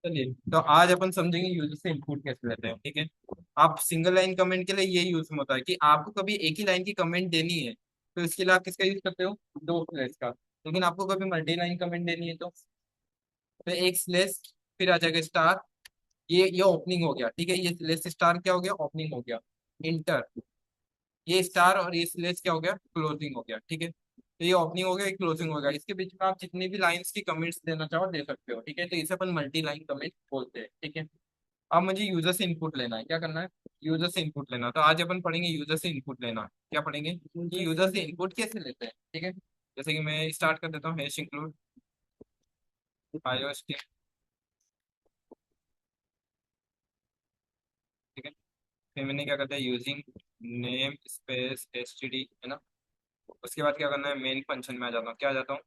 चलिए, तो आज अपन समझेंगे यूजर से इनपुट कैसे लेते हैं। ठीक है। आप सिंगल लाइन कमेंट के लिए ये यूज में होता है कि आपको कभी एक ही लाइन की कमेंट देनी है, तो इसके लिए आप किसका यूज करते हो? दो स्लैश का। लेकिन आपको कभी मल्टी लाइन कमेंट देनी है तो एक स्लैश, फिर आ जाएगा स्टार। ये ओपनिंग हो गया। ठीक है, ये स्लैश स्टार क्या हो गया? ओपनिंग हो गया। इंटर, ये स्टार और ये स्लेस क्या हो गया? क्लोजिंग हो गया। ठीक है, तो ये ओपनिंग हो गया, ये क्लोजिंग हो गया। इसके बीच में आप जितनी भी लाइंस की कमेंट्स देना चाहो दे सकते हो। ठीक है, तो इसे अपन मल्टी लाइन कमेंट बोलते हैं। ठीक है। अब मुझे यूजर से इनपुट लेना है। क्या करना है? यूजर से इनपुट लेना। तो आज अपन पढ़ेंगे यूजर से इनपुट लेना। क्या पढ़ेंगे कि यूजर से इनपुट कैसे लेते हैं। ठीक है, जैसे कि मैं स्टार्ट कर देता हूँ, हैश इंक्लूड iOS। ठीक है, फिर मैंने क्या करता है, यूजिंग नेम स्पेस एसटीडी, है ना। उसके बाद क्या करना है, मेन फंक्शन में आ जाता हूँ। क्या आ जाता हूँ?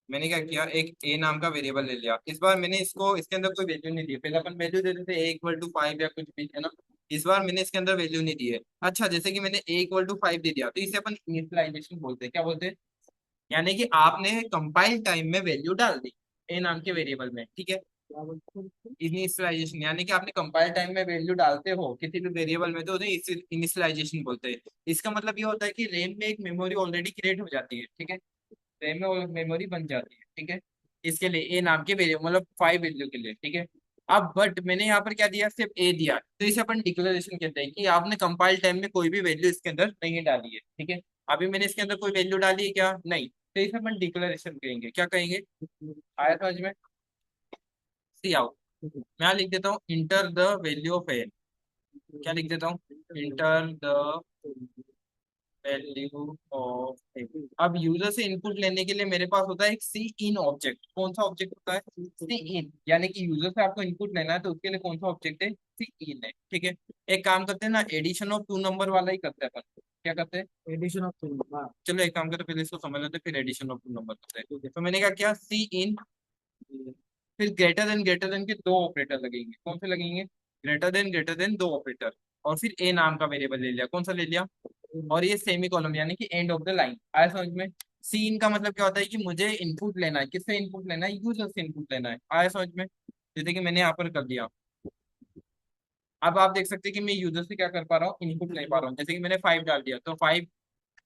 मैंने क्या किया, एक ए नाम का वेरिएबल ले लिया। इस बार मैंने इसको इसके अंदर कोई वैल्यू नहीं दी। पहले अपन वैल्यू देते थे A = 5 या कुछ भी, है ना। इस बार मैंने इसके अंदर वैल्यू नहीं दी है। अच्छा, जैसे कि मैंने A = 5 दे दिया, तो इसे अपन इनिशियलाइजेशन बोलते हैं। क्या बोलते हैं? यानी कि आपने कंपाइल टाइम में वैल्यू डाल दी ए नाम के वेरिएबल में। ठीक है, इनिशियलाइजेशन यानी कि आपने कंपाइल टाइम में वैल्यू डालते हो किसी भी वेरिएबल में, तो उन्हें इनिशियलाइजेशन बोलते हैं। इसका मतलब ये होता है कि रैम में एक मेमोरी ऑलरेडी क्रिएट हो जाती है। ठीक है, रैम में वो मेमोरी बन जाती है। ठीक है, इसके लिए ए नाम के वेरिएबल, मतलब 5 वैल्यू के लिए। ठीक है, अब बट मैंने यहाँ पर क्या दिया, सिर्फ ए दिया, तो इसे अपन डिक्लेरेशन कहते हैं कि आपने कंपाइल टाइम में कोई भी वैल्यू इसके अंदर नहीं डाली है। ठीक है, अभी मैंने इसके अंदर कोई वैल्यू डाली है क्या? नहीं, तो इसे अपन डिक्लेरेशन कहेंगे। क्या कहेंगे? आया समझ में? सी आउट। मैं यहाँ लिख देता हूँ इंटर द वैल्यू ऑफ ए। क्या लिख देता हूँ? इंटर द वैल्यू ऑफ ए। अब यूजर से इनपुट लेने के लिए मेरे पास होता है एक सी इन ऑब्जेक्ट। कौन सा ऑब्जेक्ट होता है? सी इन। यानी कि यूजर से आपको इनपुट लेना है तो उसके लिए कौन सा ऑब्जेक्ट है? सी इन है। ठीक है, एक काम करते हैं ना, एडिशन ऑफ टू नंबर वाला ही करते हैं अपन। क्या करते हैं? Addition of two number. चलो एक काम करते हैं, पहले इसको समझ लेते हैं, फिर एडिशन ऑफ टू नंबर करते हैं। तो मैंने क्या किया, सी इन, फिर ग्रेटर देन के दो ऑपरेटर लगेंगे। कौन से लगेंगे? ग्रेटर देन दो ऑपरेटर। और फिर ए नाम का वेरिएबल ले लिया। कौन सा ले लिया? और ये सेमी कॉलम, यानी कि एंड ऑफ द लाइन। आया समझ में? सीन का मतलब क्या होता है कि मुझे इनपुट लेना है। किससे इनपुट लेना है? यूजर से इनपुट लेना है। आया समझ में? जैसे कि मैंने यहाँ पर कर दिया। अब आप देख सकते हैं कि मैं यूजर से क्या कर पा रहा हूँ, इनपुट ले पा रहा हूँ। जैसे कि मैंने 5 डाल दिया तो 5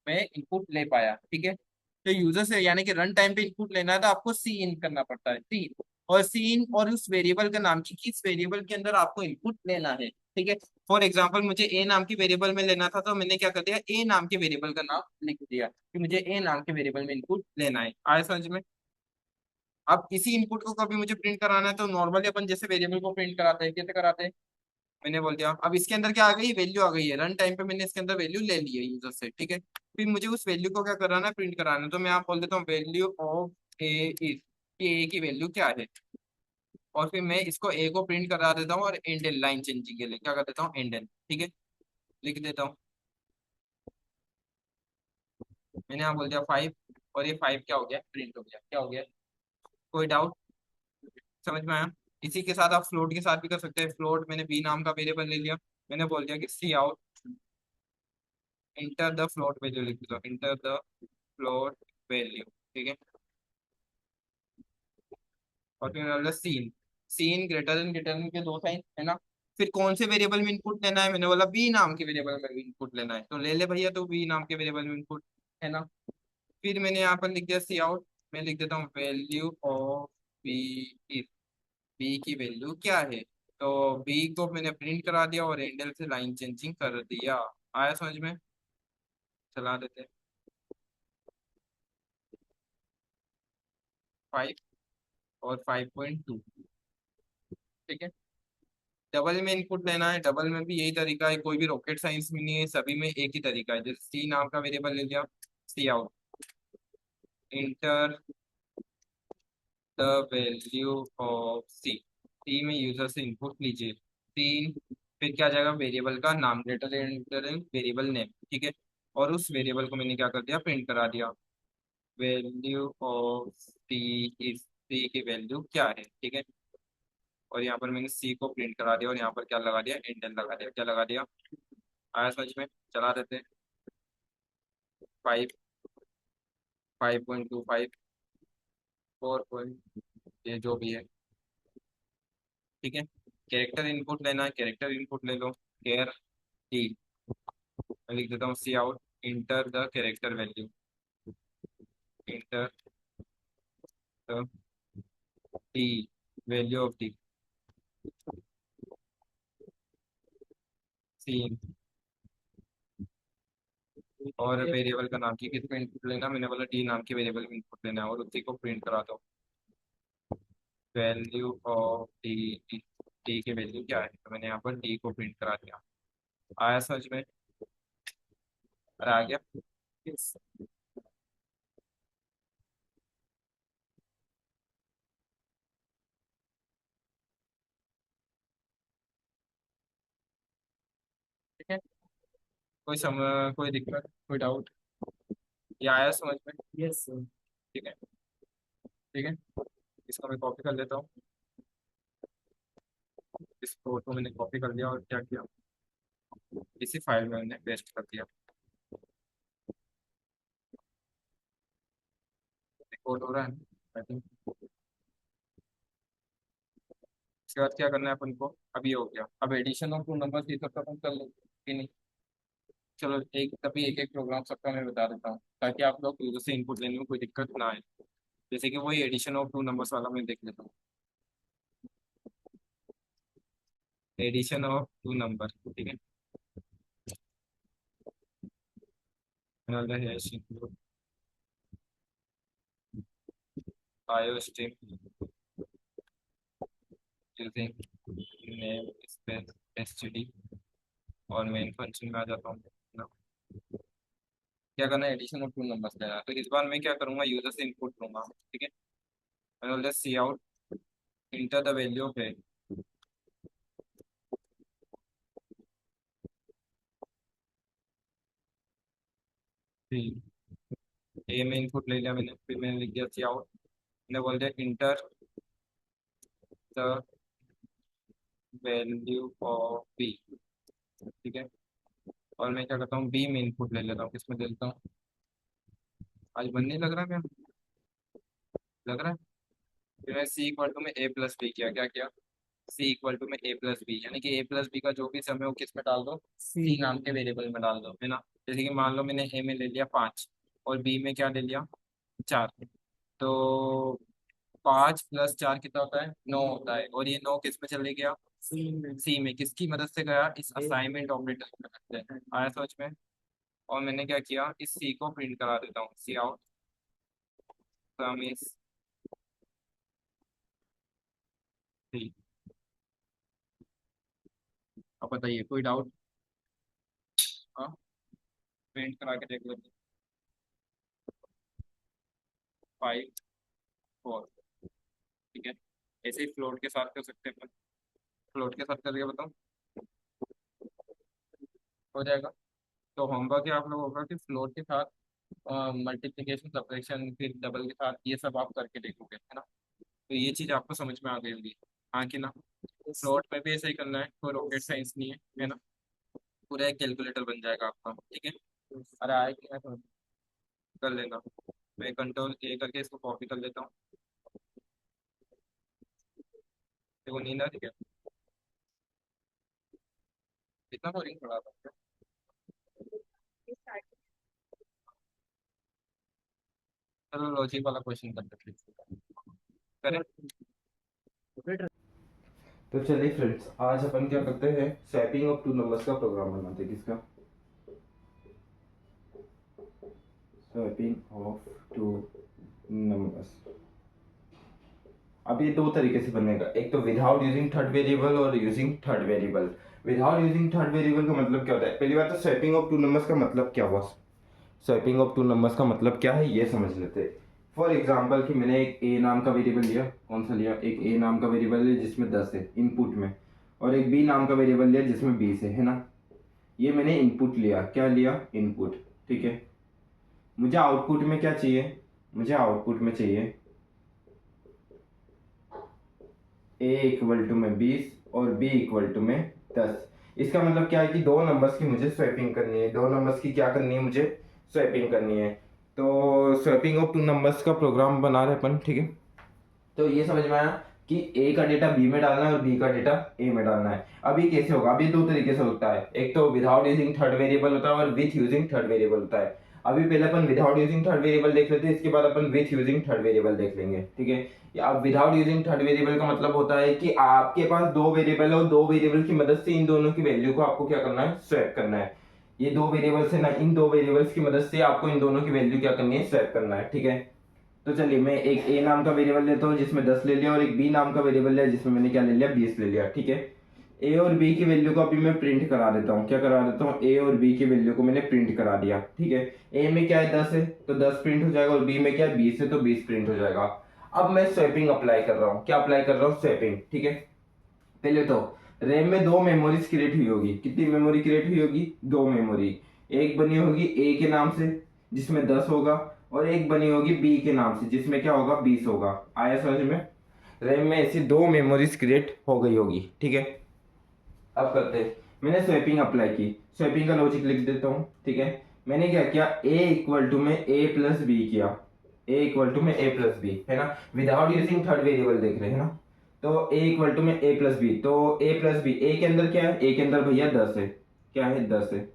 में इनपुट ले पाया। ठीक है, तो यूजर से यानी कि रन टाइम पे इनपुट लेना है तो आपको सी इन करना पड़ता है। सी, और सी इन और उस वेरिएबल का नाम की किस वेरिएबल के अंदर आपको इनपुट लेना है। ठीक है, फॉर एग्जांपल मुझे ए नाम की वेरिएबल में लेना था, तो मैंने क्या कर दिया, ए नाम के वेरिएबल का नाम लिख दिया कि मुझे ए नाम के वेरिएबल में इनपुट लेना है। आया समझ में? अब इसी इनपुट को कभी मुझे प्रिंट कराना है तो नॉर्मली अपन जैसे वेरिएबल को प्रिंट कराते हैं, कैसे कराते हैं? मैंने बोल दिया, अब इसके अंदर क्या आ गई, वैल्यू आ गई है। रन टाइम पे मैंने इसके अंदर वैल्यू ले ली है यूजर से। ठीक है, फिर मुझे उस वैल्यू को क्या कराना है, प्रिंट कराना है। तो मैं आप बोल देता हूँ वैल्यू ऑफ ए इज, कि ए की वैल्यू क्या है। और फिर मैं इसको ए को प्रिंट करा देता हूँ, और एंडन लाइन चेंजिंग के लिए क्या कर देता हूँ, एंडन। ठीक है, लिख देता हूँ। मैंने यहाँ बोल दिया 5, और ये 5 क्या हो गया, प्रिंट हो गया। क्या हो गया? कोई डाउट? समझ में आया? इसी के साथ आप फ्लोट के साथ भी कर सकते हैं। फ्लोट, मैंने बी नाम का वेरिएबल ले लिया। मैंने बोल दिया कि cout enter the float value, लिख दो इंटर द फ्लोट वैल्यू। ठीक है, और फिर मतलब सीन, सीन ग्रेटर देन के दो साइन, है ना। फिर कौन से वेरिएबल में इनपुट लेना है? मैंने बोला बी नाम के वेरिएबल में इनपुट लेना है, तो ले ले भैया, तो बी नाम के वेरिएबल में इनपुट, है ना। फिर मैंने यहाँ पर लिख दिया सी आउट। मैं लिख देता हूँ value of b is, b की वैल्यू क्या है। तो बी को मैंने प्रिंट करा दिया और एंडल से लाइन चेंजिंग कर दिया। आया समझ में? चला देते हैं। 5 और 5.2। ठीक है, डबल में इनपुट लेना है। डबल में भी यही तरीका है, कोई भी रॉकेट साइंस में नहीं है, सभी में एक ही तरीका है। जैसे सी नाम का वेरिएबल ले लिया, cout enter the value of c, c में यूजर से इनपुट लीजिए। तीन, फिर क्या आ जाएगा, वेरिएबल का नाम ग्रेटर देन वेरिएबल नेम। ठीक है, और उस वेरिएबल को मैंने क्या कर दिया, प्रिंट करा दिया। वैल्यू ऑफ सी इज, सी की वैल्यू क्या है। ठीक है, और यहाँ पर मैंने सी को प्रिंट करा दिया, और यहाँ पर क्या लगा दिया, इंडेंट लगा दिया। क्या लगा दिया? आया समझ में? चला देते हैं। 5, 5.25, 4 पॉइंट, ये जो भी है। ठीक है। कैरेक्टर इनपुट लेना है, कैरेक्टर इनपुट ले लो, केयर टी, मैं लिख देता हूँ cout, enter the character value, enter the t value of t c, और वेरिएबल का नाम की किसको इनपुट लेना, मैंने बोला टी नाम के वेरिएबल में इनपुट लेना है और उसी को प्रिंट करा दो, वैल्यू ऑफ टी, टी की वैल्यू क्या है, तो मैंने यहाँ पर टी को प्रिंट करा दिया। आया समझ में? अरे आ गया। Yes. ठीक है, कोई दिक्कत, कोई डाउट? ये आया समझ में? Yes sir. ठीक है, ठीक है, इसको मैं कॉपी कर लेता हूँ, इस कोड को मैंने कॉपी कर लिया और क्या किया, इसी फाइल में मैंने पेस्ट कर दिया। कोड हो रहा है आई थिंक। इसके बाद क्या करना है अपन को, अभी हो गया, अब एडिशन ऑफ टू नंबर्स ये सब तो अपन कर लेंगे कि नहीं? चलो एक तभी एक एक प्रोग्राम सबका मैं बता देता हूँ ताकि आप लोग यूजर से इनपुट लेने में कोई दिक्कत ना आए। जैसे कि वही एडिशन ऑफ टू नंबर्स वाला मैं देख लेता हूँ, एडिशन ऑफ टू नंबर, ठीक है। another hash include IOStream using name space std, और मेन फंक्शन में आ जाता हूँ ना। क्या करना है, एडिशन ऑफ टू नंबर्स लेना है। तो इस बार मैं क्या करूंगा, यूजर से इनपुट लूंगा, ठीक है। मैंने बोला cout, enter the value of a में इनपुट ले लिया मैंने, फिर मैंने लिख दिया सी आउट, मैंने बोल दिया enter the value of b, ठीक है। और मैं क्या करता हूँ, बी में इनपुट ले लेता हूँ, किसमें ले लेता हूँ, आज बनने लग रहा है क्या, लग रहा है। फिर मैं सी इक्वल टू में ए प्लस बी किया, क्या किया, सी इक्वल टू में ए प्लस बी, यानी कि ए प्लस बी का जो भी सम है वो किस में डाल दो, सी नाम के वेरिएबल में डाल दो, है ना। जैसे कि मान लो मैंने ए में ले लिया 5 और बी में क्या ले लिया 4, तो 5 + 4 कितना होता है, 9 होता है, और ये 9 किस में चले गया, सी में किसकी मदद से गया, इस असाइनमेंट ऑपरेटर की मदद से। आया समझ में? और मैंने क्या किया, इस सी को प्रिंट करा देता हूँ, सी आउट सम इज सी। अब बताइए कोई डाउट? हाँ, प्रिंट करा के देख लेते, 5 4, ठीक है। ऐसे ही फ्लोट के साथ कर सकते हैं अपन, फ्लोट के साथ करके बताओ, हो जाएगा। तो होमवर्क ये आप लोग होगा कि फ्लोट के साथ मल्टीप्लिकेशन सब्ट्रैक्शन फिर डबल के साथ ये सब आप करके देखोगे, है ना। तो ये चीज़ आपको समझ में आ गई होगी, हाँ कि ना। फ्लोट में भी ऐसा ही करना है, कोई रॉकेट साइंस नहीं है ना। पूरा एक कैलकुलेटर बन जाएगा आपका, ठीक है। अरे आए कि मैं तो कर लेना, मैं कंट्रोल ए करके इसको कॉपी कर लेता हूँ, देखो नींद आ रही है, इतना बोरिंग पड़ा था। चलो लॉजिक वाला क्वेश्चन करते हैं, करें। तो चलिए फ्रेंड्स, आज अपन क्या करते हैं, स्वैपिंग ऑफ टू नंबर्स का प्रोग्राम बनाते हैं, किसका, स्वैपिंग ऑफ टू नंबर्स। अब ये दो तरीके से बनेगा, एक तो विदाउट यूजिंग थर्ड वेरिएबल और using third variable. Without using third variable का मतलब क्या होता है, पहली बात तो स्वैपिंग ऑफ टू नंबर्स का मतलब क्या हुआ, स्वैपिंग ऑफ टू नंबर्स का मतलब क्या है ये समझ लेते हैं। फॉर एग्जाम्पल कि मैंने एक ए नाम का वेरिएबल लिया, कौन सा लिया, एक ए नाम का वेरिएबल लिया जिसमें 10 है इनपुट में, और एक बी नाम का वेरिएबल लिया जिसमें 20 है ना। ये मैंने इनपुट लिया, क्या लिया, इनपुट, ठीक है। मुझे आउटपुट में क्या चाहिए, मुझे आउटपुट में चाहिए ए इक्वल टू में 20 और बी इक्वल टू में 10। इसका मतलब क्या है कि दो नंबर्स की मुझे स्वैपिंग करनी है, दो नंबर्स की क्या करनी है, मुझे स्वैपिंग करनी है। तो स्वैपिंग ऑफ टू नंबर्स का प्रोग्राम बना रहे अपन, ठीक है। तो ये समझ में आया कि ए का डेटा बी में डालना है और बी का डेटा ए में डालना है। अब ये कैसे होगा? अब ये दो तरीके से होता है, एक तो विदाउट यूजिंग थर्ड वेरिएबल होता है और विथ यूजिंग थर्ड वेरिएबल होता है। अभी पहले अपन विदाउट यूजिंग थर्ड वेरिएबल देख लेते हैं, इसके बाद अपन विथ यूजिंग थर्ड वेरिएबल देख लेंगे, ठीक है। अब विदाउट यूजिंग थर्ड वेरिएबल का मतलब होता है कि आपके पास दो वेरिएबल है और दो वेरिएबल की मदद से इन दोनों की वैल्यू को आपको क्या करना है? स्वैप करना है। ये दो वेरिएबल्स है ना, इन दो वेरिएबल्स की मदद से आपको इन दोनों की वैल्यू क्या करनी है? स्वैप करना है, ठीक है। तो चलिए मैं एक ए नाम का वेरिएबल लेता हूँ जिसमें 10 ले लिया, और एक बी नाम का वेरिएबल लिया जिसमें मैंने क्या ले लिया? 20 ले लिया, ठीक है। ए और बी की वैल्यू को अभी मैं प्रिंट करा देता हूँ। क्या करा देता हूँ? ए और बी की वैल्यू को मैंने प्रिंट करा दिया, ठीक है। ए में क्या है? 10 है तो 10 प्रिंट हो जाएगा, और बी में क्या है? 20 है तो 20 प्रिंट हो जाएगा। अब मैं स्वैपिंग अप्लाई कर रहा हूँ। क्या अप्लाई कर रहा हूँ? स्वैपिंग, ठीक है। पहले तो रैम में दो मेमोरीज क्रिएट हुई होगी। कितनी मेमोरी क्रिएट हुई होगी? दो मेमोरी। एक बनी होगी ए के नाम से जिसमें 10 होगा, और एक बनी होगी बी के नाम से जिसमें क्या होगा? 20 होगा। आया समझ में? रैम में ऐसी दो मेमोरीज क्रिएट हो गई होगी, ठीक है। अब करते हैं, मैंने स्वैपिंग अप्लाई की। स्वैपिंग का लॉजिक लिख देता हूँ, ठीक है। मैंने क्या किया? ए इक्वल टू में ए प्लस बी किया। ए इक्वल टू में ए प्लस बी, है ना, विदाउट यूजिंग थर्ड वेरिएबल देख रहे हैं ना। तो ए इक्वल टू में ए प्लस बी, तो ए प्लस बी, ए के अंदर क्या है? ए के अंदर भैया 10 है। क्या है? 10 है।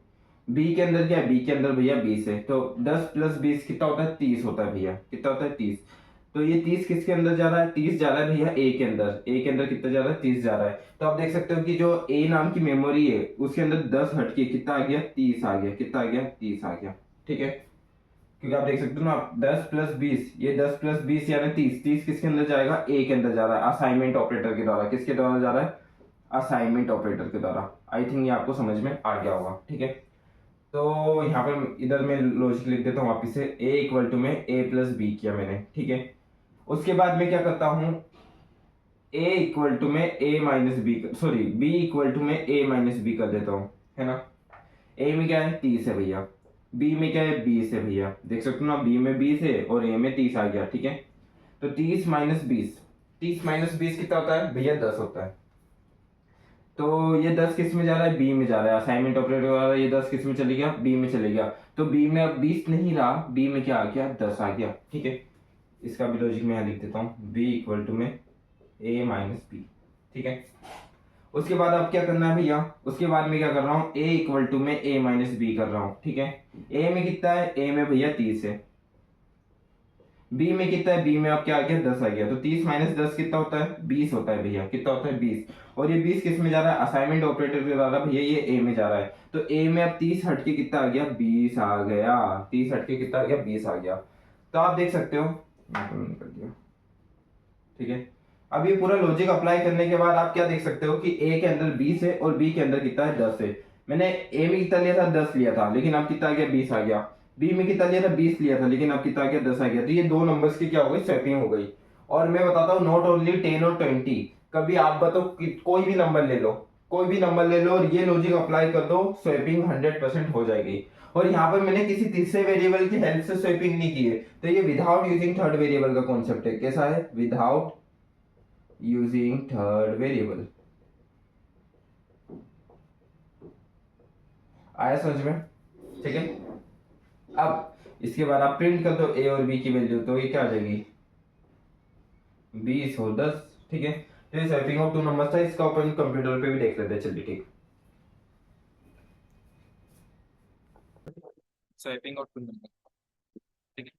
बी के अंदर क्या है? बी के अंदर भैया 20 है। तो 10 प्लस 20 कितना होता है? 30 होता है भैया। कितना होता है? 30। तो ये 30 किसके अंदर जा रहा है? 30 जा रहा है भैया ए के अंदर। ए के अंदर कितना जा रहा है? 30 जा रहा है। तो आप देख सकते हो कि जो ए नाम की मेमोरी है उसके अंदर 10 हटके कितना आ गया? 30 आ गया। कितना आ गया? 30 आ गया, ठीक है। क्योंकि आप देख सकते हो ना, 10 प्लस 20, ये 10 प्लस 20 यानी 30। 30 किसके अंदर जाएगा? ए के अंदर जा रहा है असाइनमेंट ऑपरेटर के द्वारा। किसके द्वारा जा रहा है? असाइनमेंट ऑपरेटर के द्वारा। आई थिंक ये आपको समझ में आ गया होगा, ठीक है। तो यहाँ पर इधर मैं लॉजिक लिख देता हूँ वापिस से। ए इक्वल टू में ए प्लस बी किया मैंने, ठीक है। उसके बाद मैं क्या करता हूँ? ए इक्वल टू में a minus b, sorry b equal to में ए माइनस बी कर देता हूँ, है ना। ए में क्या है? 30 है भैया। बी में क्या है? 20 है भैया। देख सकते हो ना, बी में 20 है और ए में 30 आ गया, ठीक है। तो 30 माइनस 20, 30 माइनस 20 कितना होता है भैया? 10 होता है। तो ये 10 किस में जा रहा है? बी में जा रहा है। असाइनमेंट ऑपरेटर वाला ये 10 किस में चले गया? बी में चले गया। तो बी में अब 20 नहीं रहा, बी में क्या आ गया? 10 आ गया, ठीक है। इसका भी लॉजिक मैं यहाँ लिख देता हूँ, बी इक्वल टू में ए माइनस बी, ठीक है। उसके बाद अब क्या करना है भैया? उसके बाद में क्या कर रहा हूँ? ए इक्वल टू में ए माइनस बी कर रहा हूँ, ठीक है। ए में कितना है? ए में भैया 30 है। बी में कितना है? बी में अब क्या आ गया? 10 आ गया। तो 30 माइनस 10 कितना होता है? 20 होता है भैया। कितना होता है? 20। और ये 20 किस में जा रहा है? असाइनमेंट ऑपरेटर के द्वारा भैया ये ए में जा रहा है। तो ए में अब 30 हटके कितना आ गया? 20 आ गया। 30 हटके कितना आ गया? 20 आ गया। तो आप देख सकते हो, मैं तो नहीं कर दिया, ठीक है। अब ये पूरा लॉजिक अप्लाई करने के बाद आप क्या देख सकते हो कि ए के अंदर 20 है और बी के अंदर कितना है? 10 है। मैंने ए में कितना लिया था? 10 लिया था, लेकिन अब कितना आ गया? 20 आ गया। बी में कितना लिया था? 20 लिया था, लेकिन अब कितना आ गया? 10 आ गया। तो ये दो नंबर्स की क्या हो गई? स्वैपिंग हो गई। और मैं बताता हूँ, नॉट ओनली 10 और 20, कभी आप बताओ कोई भी नंबर ले लो, कोई भी नंबर ले लो और ये लॉजिक अप्लाई कर दो, स्वैपिंग 100% हो जाएगी। और यहाँ पर मैंने किसी तीसरे वेरिएबल की हेल्प से स्वैपिंग नहीं की है। तो ये विदाउट यूजिंग थर्ड वेरिएबल का कॉन्सेप्ट है। कैसा है? Without using third variable. आया समझ में? ठीक है। अब इसके बाद आप प्रिंट कर दो ए और बी की वैल्यू, तो ये क्या आ जाएगी? 20 और 10, ठीक है। तो ये स्वैपिंग ऑफ टू नंबर्स था, इसका अपन कंप्यूटर पे भी देख लेते हैं, चलिए ठीक। स्वैपिंग ऑफ टू नंबर, ठीक है।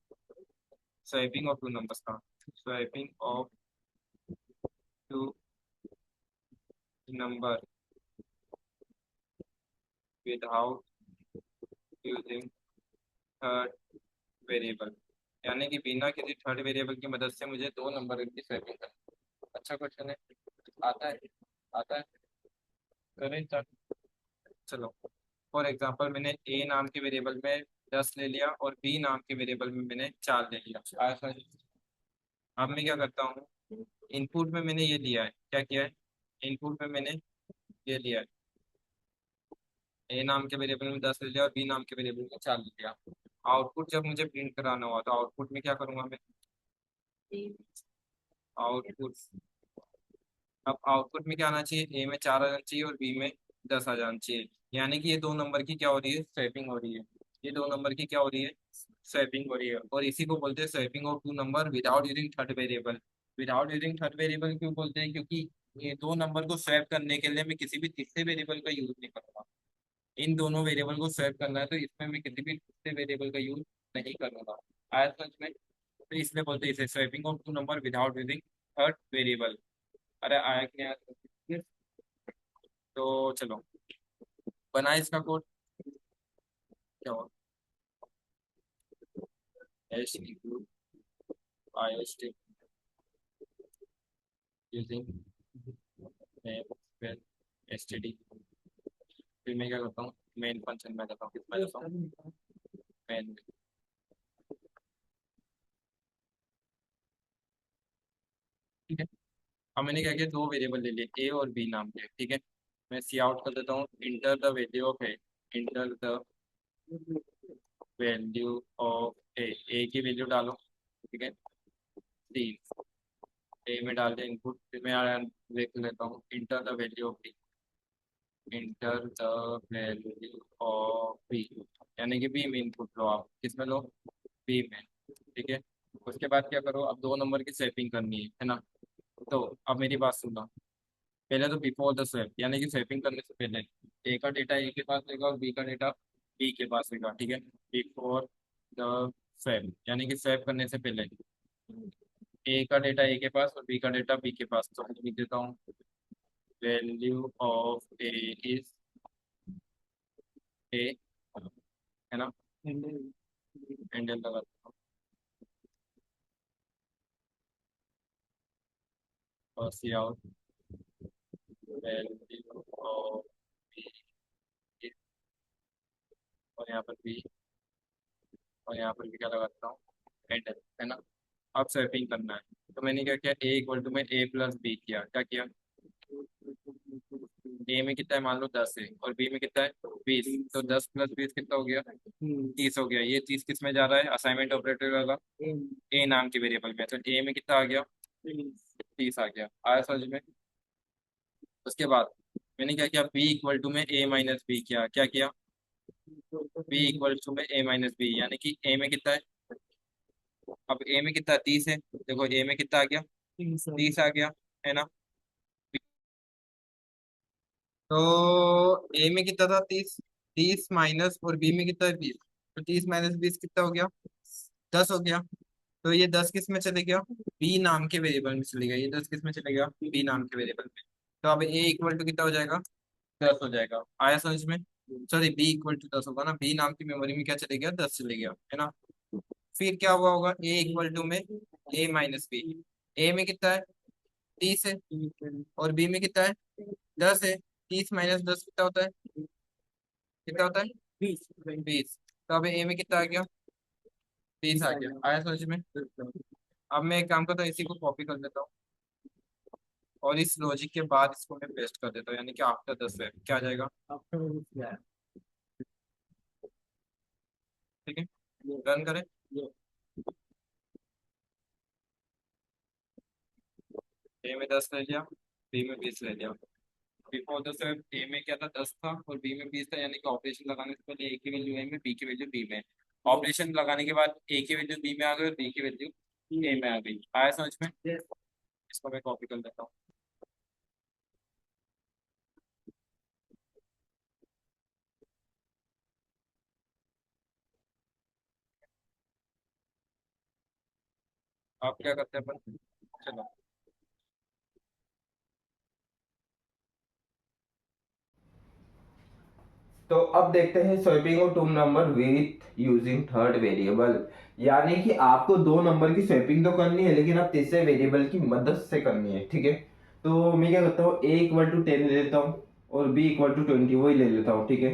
स्वैपिंग ऑफ टू नंबर्स का, swapping of two number without using third variable, यानी कि बिना किसी थर्ड वेरिएबल की मदद से मुझे दो नंबर की स्वैपिंग करनी। अच्छा क्वेश्चन है। आता है, आता है, करें start? चलो, फॉर एग्जांपल मैंने ए नाम के वेरिएबल में 10 ले लिया और बी नाम के वेरिएबल में मैंने 4 ले लिया। आया समझ? अब मैं क्या करता हूँ, इनपुट में मैंने ये लिया है, क्या किया है? इनपुट में मैंने ये लिया है, ए नाम के वेरिएबल में 10 ले लिया और बी नाम के वेरिएबल में 4 ले लिया। आउटपुट जब मुझे प्रिंट कराना हुआ तो आउटपुट में क्या करूंगा मैं? आउटपुट, अब आउटपुट में क्या आना चाहिए? ए में 4 आ जाना चाहिए और बी में 10 आ जाना चाहिए। यानी कि ये दो नंबर की क्या हो रही है? स्वैपिंग हो रही है। ये दो नंबर की क्या हो रही है? स्वैपिंग हो रही है। और इसी को बोलते हैं swapping of two number without using third variable. Without using third variable क्यों बोलते हैं, क्योंकि ये दो नंबर को स्वैप करने के लिए मैं किसी भी तीसरे वेरिएबल का यूज नहीं करूंगा। इन दोनों वेरिएबल को स्वैप करना है तो इसमें मैं किसी भी तीसरे वेरिएबल का यूज नहीं करूंगा। आया समझ में? तो इसलिए बोलते हैं इसे swapping of two number without using third variable. अरे आया कि नहीं आया? तो चलो बनाए इसका कोड। क्या हो? H I S T using S T D. फिर मैं क्या करता हूँ, मेन फंक्शन में करता हूँ, किसमें करता हूँ, मेन। ठीक है। अब मैंने क्या किया, दो वेरिएबल ले लिए ए और बी नाम के। ठीक है। मैं सी आउट कर देता हूँ, enter the value of a, enter the value of a की वैल्यू डालो। ठीक है। तीन ए में डाल दिया इनपुट, फिर मैं देख लेता हूँ, enter the value of b, enter the value of b, यानी कि बी में इनपुट लो आप, किसमें लो, बी में। ठीक है। उसके बाद क्या करो, अब दो नंबर की स्वैपिंग करनी है ना। तो अब मेरी बात सुनना, पहले तो बिफोर द स्वैप, यानी कि स्वैपिंग करने से पहले ए का डेटा ए के पास रहेगा और बी का डेटा बी के पास रहेगा। ठीक है। बिफोर द स्वैप यानी कि स्वैप करने से पहले ए का डेटा ए के पास और बी का डेटा बी के पास। तो मैं लिख देता हूँ value of a is a, है ना, हैंडल लगाता हूँ और cout value of b is, और यहाँ पर बी, और यहाँ पर भी क्या लगाता हूँ, हैंडल, है ना। अब स्वैपिंग करना है, तो मैंने क्या किया, ए इक्वल टू में ए प्लस बी किया। क्या किया, ए में कितना है मान लो 10 है और बी में कितना है 20, तो 10 + 20 कितना हो गया, 30 हो गया। ये 30 किस में जा रहा है, असाइनमेंट ऑपरेटर वाला ए नाम के वेरिएबल में, तो ए में कितना आ गया, 30 आ गया। आया समझ में? उसके बाद मैंने क्या किया, बी इक्वल टू में ए माइनस बी किया। क्या किया, बी इक्वल टू में ए माइनस बी, यानी कि ए में कितना है, अब ए में कितना 30 है, देखो ए में कितना आ गया, 30 आ गया, है ना। तो ए में कितना था, 30, 30 माइनस, और बी में कितना है 20, तो 30 - 20 कितना हो गया, 10 हो गया। तो ये 10 किस में चले गया, बी नाम के वेरिएबल में चले गया। ये 10 किस में चले गया, बी नाम के वेरिएबल में। तो अब ए इक्वल टू कितना हो जाएगा, 10 हो जाएगा। आया समझ में? सॉरी, बी इक्वल टू 10 होगा ना, बी नाम की मेमोरी में क्या चले गया, 10 चले गया, है ना। फिर क्या हुआ होगा, ए इक्वल टू में ए माइनस बी, ए में कितना है 30 है और बी में कितना है 10 है। 30 - 10 कितना होता है, कितना होता है 20। तो अब ए में कितना आ गया, 20 आ गया। आया समझ में? अब मैं एक काम करता हूँ, इसी को कॉपी कर लेता हूँ और इस लॉजिक के बाद इसको मैं पेस्ट कर देता हूँ, यानी कि आफ्टर 10 है क्या आ जाएगा, ठीक है। रन करें। ए में 10 ले लिया, बी में 20 ले लिया। बिफोर द स्टेप ए में क्या था, 10 था और बी में 20 था, यानी कि ऑपरेशन लगाने से पहले ए की वैल्यू ए में, बी की वैल्यू बी में। ऑपरेशन लगाने के बाद ए की वैल्यू बी में आ गई और बी की वैल्यू ए में आ गई। आया समझ में? इसको मैं कॉपी कर देता हूँ। आप क्या करते हैं अपन, चलो। तो अब देखते हैं swapping of two number with using third variable. यानी कि आपको दो नंबर की स्वैपिंग तो करनी है, लेकिन आप तीसरे वेरिएबल की मदद से करनी है। ठीक है। तो मैं क्या करता हूँ, ए इक्वल टू 10 ले लेता हूँ और बी इक्वल टू 20 वही ले लेता हूँ। ठीक है।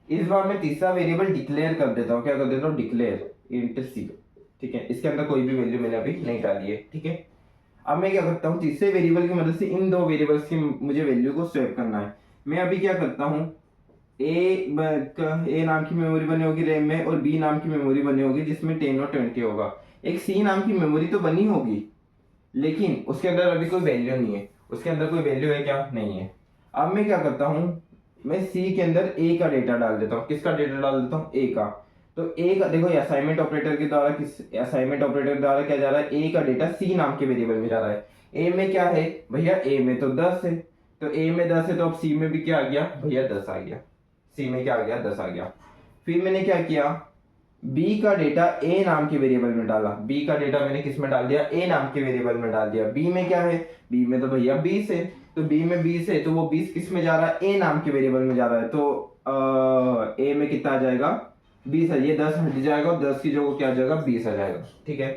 इस बार मैं तीसरा वेरिएबल डिक्लेयर कर देता हूँ। क्या कर देता हूँ, डिक्लेयर इंट सी। ठीक है। इसके अंदर कोई भी वैल्यू मैंने अभी नहीं डाली है। ठीक है। अब मैं क्या करता हूँ, तीसरे वेरिएबल की मदद से इन दो वेरिएबल्स की मुझे वैल्यू को स्वैप करना है। मैं अभी क्या करता हूँ, ए ए नाम की मेमोरी बनी होगी रैम में और बी नाम की मेमोरी बनी होगी जिसमें 10 और 20 होगा। एक सी नाम की मेमोरी तो बनी होगी, लेकिन उसके अंदर अभी कोई वैल्यू नहीं है। उसके अंदर कोई वैल्यू है क्या, नहीं है। अब मैं क्या करता हूँ, मैं सी के अंदर ए का डेटा डाल देता हूँ। किसका डेटा डाल देता हूँ, ए का। तो ए का देखो, असाइनमेंट ऑपरेटर के द्वारा किस असाइनमेंट ऑपरेटर द्वारा क्या जा रहा है, ए का डेटा सी नाम के वेरिएबल में जा रहा है। ए में क्या है भैया, ए में तो 10 है, तो ए में 10 है तो अब सी में भी क्या आ गया भैया, 10 आ गया। सी में क्या आ गया, 10 आ गया। फिर मैंने क्या किया, बी का डेटा ए नाम के वेरिएबल में डाला। बी का डेटा मैंने किस में डाल दिया, ए नाम के वेरिएबल में डाल दिया। बी में क्या है, बी में तो भैया 20 है, तो बी में 20 है तो वो 20 किस में जा रहा है, ए नाम के वेरिएबल में जा रहा है। तो ए में कितना आ जाएगा, 20 है। ये 10 हट जाएगा और 10 की जगह क्या आ जाएगा, 20 आ जाएगा। ठीक है।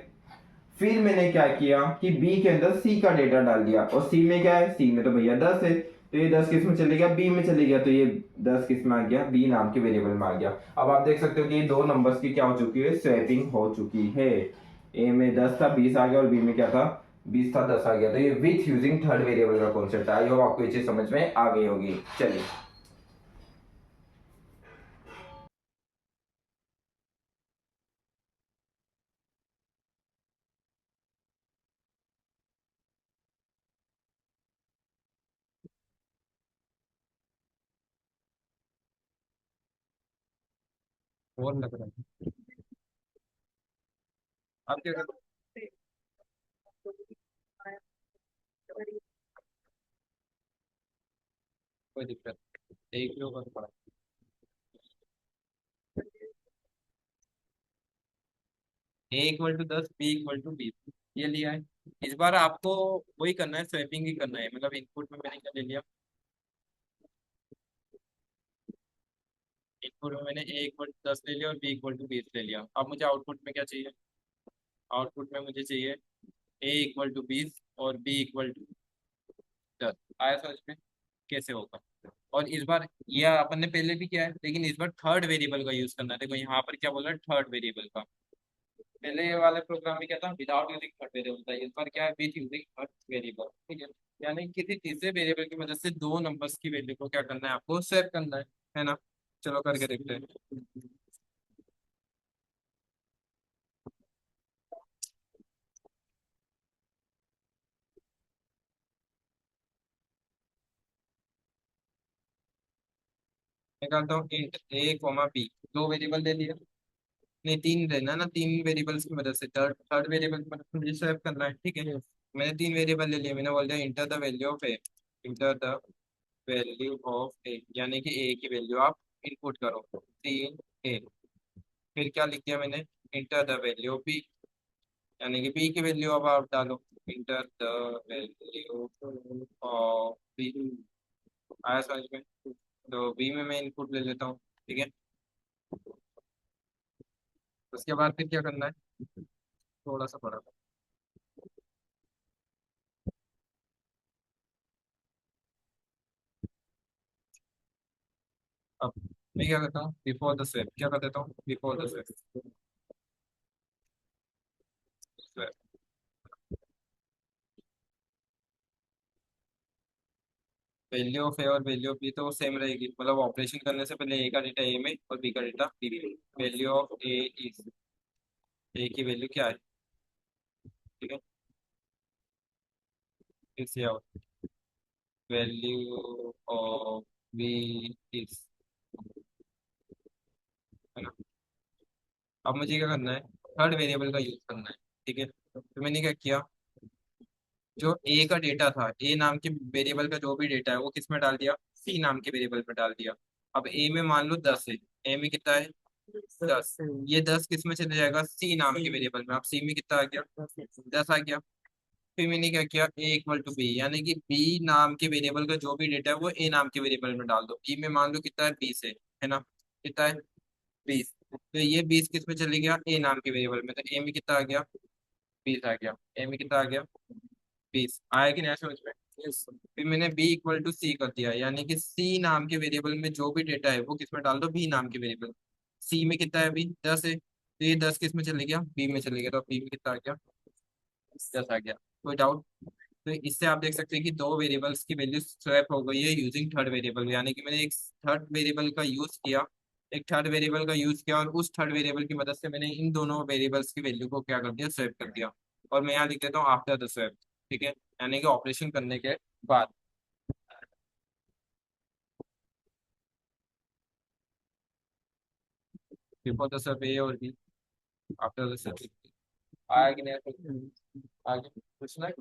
फिर मैंने क्या किया कि बी के अंदर सी का डेटा डाल दिया, और सी में क्या है, सी में तो भैया 10 है, तो ये 10 किस में चले गया, बी में चले गया, तो ये 10 किस में आ गया, बी नाम के वेरिएबल में आ गया। अब आप देख सकते हो कि ये दो नंबर्स की क्या हो चुकी है, स्वैपिंग हो चुकी है। ए में 10 था, 20 आ गया, और बी में क्या था, 20 था, 10 आ गया। तो ये विथ यूजिंग थर्ड वेरिएबल का कॉन्सेप्ट है। आई होप आपको ये चीज समझ में आ गई होगी। चलिए, और लग रहा है आप क्या कर, कोई दिक्कत नहीं, एक लोग पड़ा। A equal to 10, b equal to 20, ये लिया है। इस बार आपको वही करना है, स्वैपिंग ही करना है, मतलब इनपुट में मैंने क्या ले लिया, इनपुट में मैंने ए इक्वल टू 10 ले लिया और बी इक्वल टू 20 ले लिया। अब मुझे आउटपुट में क्या चाहिए, आउटपुट में मुझे चाहिए ए इक्वल टू 20 और बी इक्वल टू 10। आया समझ में कैसे होगा। और इस बार ये अपन ने पहले भी किया है, लेकिन इस बार थर्ड वेरिएबल का यूज करना है। देखो यहाँ पर क्या बोला है, थर्ड वेरिएबल का। पहले वाले प्रोग्राम में क्या था, विदाउट यूजिंग थर्ड वेरिएबल था, इस बार क्या है, विद यूजिंग थर्ड वेरिएबल। ठीक है, यानी किसी तीसरे वेरिएबल की मदद से दो नंबर्स की वैल्यू को क्या करना है, आपको सेव करना है ना। चलो करके देखते हैं। निकालता हूँ इंट ए कॉमा बी, दो वेरिएबल दे दिया, नहीं तीन देना ना, तीन वेरिएबल्स की मदद से थर्ड थर्ड वेरिएबल की मदद से मुझे सेव करना है। ठीक है, मैंने तीन वेरिएबल ले लिया, मैंने बोल दिया enter the value of a, enter the value of a, यानी कि ए की वैल्यू आप इनपुट करो, तीन ए। फिर क्या लिख दिया मैंने, enter the value of b, यानी कि बी की वैल्यू अब आप डालो, enter the value of b. आया समझ में, तो बी में मैं इनपुट ले लेता हूँ। ठीक है, उसके बाद फिर क्या करना है, थोड़ा सा पढ़ा, अब मैं क्या करता हूँ, बिफोर द स्वेप क्या कर देता हूँ, before the swap, value of a और वैल्यू ऑफ बी तो सेम रहेगी, मतलब ऑपरेशन करने से पहले ए का डेटा ए में और बी का डेटा बी में। वैल्यू ऑफ ए इज, ए की वैल्यू क्या है, ठीक है, फिर से आओ, वैल्यू ऑफ बी इज, है ना। अब मुझे क्या करना है, थर्ड वेरिएबल का यूज करना है। ठीक है, तो मैंने क्या किया, जो ए का डेटा था, ए नाम के वेरिएबल का जो भी डेटा है वो किस में डाल दिया, सी नाम के वेरिएबल में डाल दिया। अब ए में मान लो 10 है, ए में कितना है, 10, ये 10 किस में चले जाएगा, सी नाम के वेरिएबल में। अब सी में कितना आ गया, 10 आ गया। फिर मैंने क्या किया, ए इक्वल टू बी, यानी कि बी नाम के वेरिएबल का जो भी डेटा है वो ए नाम के वेरिएबल में डाल दो। बी में मान लो कितना है, 20 है ना, कितना है, 20, तो ये 20 किस में चले गया, ए नाम के वेरिएबल में, तो ए में कितना आ गया, 20 आ गया। ए में कितना आ गया, 20 आया कि नहीं समझ में। Yes. फिर मैंने b इक्वल टू सी कर दिया, यानी कि c नाम के वेरिएबल में जो भी डेटा है वो किस में डाल दो, b नाम के वेरिएबल। c में कितना है अभी, 10 है, तो ये 10 किस में चले गया, b में चले गया, तो b में कितना आ गया, 10 आ गया। कोई डाउट। तो इससे आप देख सकते हैं कि दो वेरिएबल्स की वैल्यू स्वैप हो गई है यूजिंग थर्ड वेरिएबल, यानी कि मैंने एक थर्ड वेरिएबल का यूज किया, एक थर्ड वेरिएबल का यूज किया, और उस थर्ड वेरिएबल की मदद से मैंने इन दोनों वेरिएबल्स की वैल्यू को क्या कर दिया, स्वैप कर दिया। और मैं यहाँ लिख देता हूँ आफ्टर द स्वैप। ठीक है, यानी कि ऑपरेशन करने के बाद। बिफोर द सब ए और बी, आफ्टर द सब आया कि नहीं आगे पूछना है?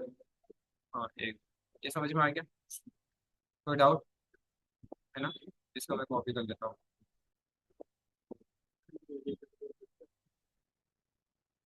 हाँ एक, ये समझ में आ गया? कोई डाउट है ना? इसको मैं कॉपी कर लेता हूँ।